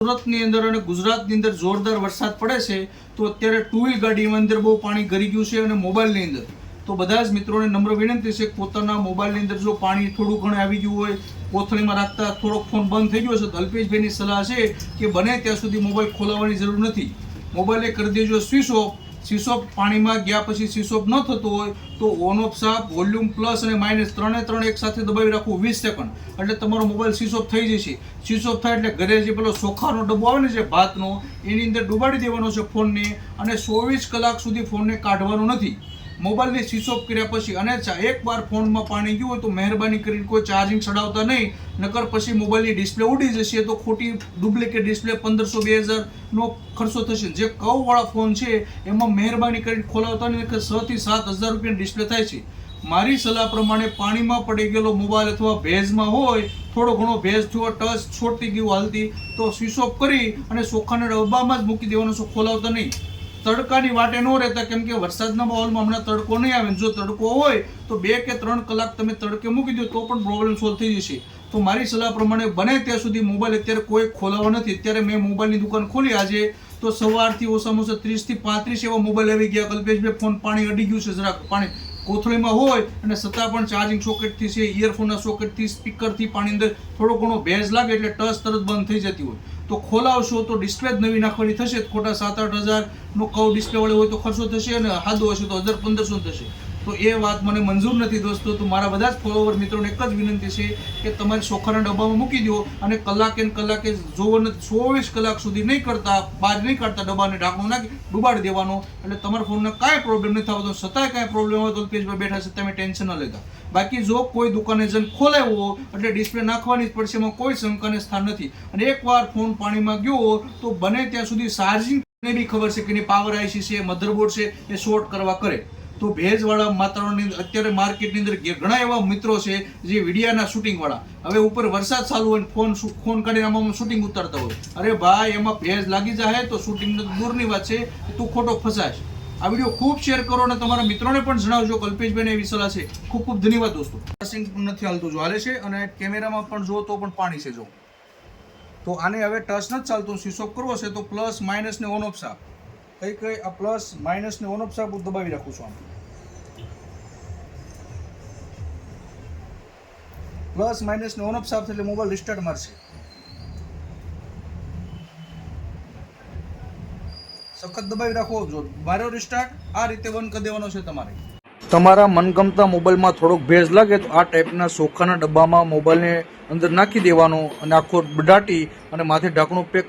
સુરતની અંદર અને ગુજરાતની અંદર જોરદાર વરસાદ પડે છે તો અત્યારે ટુ વ્હીલ ગાડીની અંદર બહુ પાણી ગરી ગયું છે અને મોબાઈલની અંદર તો બધા જ મિત્રોને નમ્ર વિનંતી છે કે પોતાના મોબાઈલની અંદર જો પાણી થોડું ઘણું આવી ગયું હોય, કોથળીમાં રાખતા થોડોક ફોન બંધ થઈ ગયો છે તો અલ્પેશભાઈની સલાહ છે કે બને ત્યાં સુધી મોબાઈલ ખોલાવવાની જરૂર નથી. મોબાઈલે કરી દેજો સ્વિચ ઓફ પાણીમાં ગયા પછી સ્વિચ ઓફ ન થતો હોય તો ઓન ઓફ સાપ, વોલ્યુમ પ્લસ અને માઇનસ ત્રણે એક સાથે દબાવી રાખવું 20 સેકન્ડ, એટલે તમારો મોબાઈલ સ્વિચ ઓફ થઈ જશે. સ્વિચ ઓફ થાય એટલે ઘરે જે પેલો ચોખાનો ડબ્બો આવે ને જે ભાતનો, એની અંદર ડુબાડી દેવાનો છે ફોનને અને 24 કલાક સુધી ફોનને કાઢવાનો નથી. મોબાઈલને સ્વિચ ઓફ કર્યા પછી અને એકવાર ફોનમાં પાણી ગયું હોય તો મહેરબાની કરીને કોઈ ચાર્જિંગ ચડાવતા નહીં, નકર પછી મોબાઈલની ડિસ્પ્લે ઉડી જશે તો ખોટી ડુપ્લિકેટ ડિસ્પ્લે 1500-2000 નો ખર્ચો થશે. જે કવવાળા ફોન છે એમાં મહેરબાની કરીને ખોલાવતા નહીં, કે 6,000 થી 7,000 રૂપિયાની ડિસ્પ્લે થાય છે. મારી સલાહ પ્રમાણે પાણીમાં પડી ગયેલો મોબાઈલ અથવા ભેજમાં હોય, થોડો ઘણો ભેજ થયો, ટચ છોડતી ગયું હાલતી, તો સ્વિચ ઓફ કરી અને ચોખાના ડબ્બામાં જ મૂકી દેવાનો છે, ખોલાવતા નહીં. તડકાની વાટે ન રહેતા, કેમ કે વરસાદના માહોલમાં હમણાં તડકો નહીં આવે. જો તડકો હોય તો 2 કે 3 કલાક તમે તડકે મૂકી દો તો પણ પ્રોબ્લેમ સોલ્વ થઈ જશે. તો મારી સલાહ પ્રમાણે બને ત્યાં સુધી મોબાઈલ અત્યારે કોઈ ખોલાવવા નથી. અત્યારે મેં મોબાઈલની દુકાન ખોલી આજે તો સવારથી ઓછામાં ઓછા 30 થી 35 એવા મોબાઈલ આવી ગયા. કલ્પેશભાઈ ફોન પાણી અડી ગયું છે, જરાક પાણી કોથળીમાં હોય અને છતાં પણ ચાર્જિંગ સોકેટથી છે, ઇયરફોનના સોકેટથી, સ્પીકરથી પાણી અંદર થોડો ઘણો ભેજ લાગે એટલે ટચ તરત બંધ થઈ જતી હોય. તો ખોલાવશો તો ડિસ્પ્લે જ નવી નાખવાની થશે. ખોટા 7-8 હજારનો કવ ડિસ્પ્લે વાળો હોય તો ખર્ચો થશે અને સાદો હશે તો 1,000-1,500 થશે. તો એ વાત મને મંજૂર નથી દોસ્તો. તો મારા બધા જ ફોલોવર મિત્રોને એક જ વિનંતી છે કે તમારી ચોખાના ડબ્બામાં મૂકી દો અને કલાકે જોવો નથી, 24 કલાક સુધી નહીં કરતા, બહાર નહીં કાઢતા, ડબ્બાને ઢાંકણું નાખી ડુબાડી દેવાનો, એટલે તમારા ફોનને કાંઈ પ્રોબ્લેમ નથી થતો. છતાંય કાંઈ પ્રોબ્લેમ હોય તો પેજમાં બેઠા છે, તમે ટેન્શન ન લેતા. બાકી જો કોઈ દુકાને જઈને ખોલાવ્યો એટલે ડિસ્પ્લે નાખવાની જ પડશે, એમાં કોઈ શંકાને સ્થાન નથી. અને એકવાર ફોન પાણીમાં ગયો તો બને ત્યાં સુધી ચાર્જિંગ ને બી ખબર છે કે એની પાવર આઈસી છે, મધરબોર્ડ છે, એ શોર્ટ કરવા કરે. તો ભેજવાળા વાતાવરણની અત્યારે માર્કેટની અંદર ઘણા એવા મિત્રો છે જે વિડીયાના શૂટિંગવાળા, હવે ઉપર વરસાદ ચાલુ હોય ફોન કાઢીને આમાં શૂટિંગ ઉતારતા હોય. અરે ભાઈ, એમાં ભેજ લાગી જાય તો શૂટિંગ દૂરની વાત છે, તું ખોટો ફસાશ. આ વિડીયો ખૂબ શેર કરો અને તમારા મિત્રોને પણ જણાવજો. કલ્પેશભાઈને એવી સલાહ છે. ખૂબ ખૂબ ધન્યવાદ દોસ્તો. નથી હાલતું, જો હાલે છે અને કેમેરામાં પણ જો તો પણ પાણી છે. જો તો આને હવે ટચ નથી ચાલતું, સ્વિચ ઓફ કરવો છે તો પ્લસ માઇનસ ને ઓન ઓફ સાપ, કઈ આ પ્લસ માઇનસ ને ઓન ઓફ સાપ દબાવી રાખું છું. આમ પ્લસ માઇનસ ને ઓન ઓફ સાપ એટલે મોબાઈલ રિસ્ટાર્ટ મારશે. સખત દબાવી રાખો. જો મારો રિસ્ટાર્ટ આ રીતે બંધ કરી દેવાનો છે તમારે. તમારા મનગમતા મોબાઈલમાં થોડોક ભેજ લાગે તો આ ટાઈપના ચોખાના ડબ્બામાં મોબાઈલને અંદર નાખી દેવાનો અને આખો બડાટી અને માથે ઢાંકણું પેક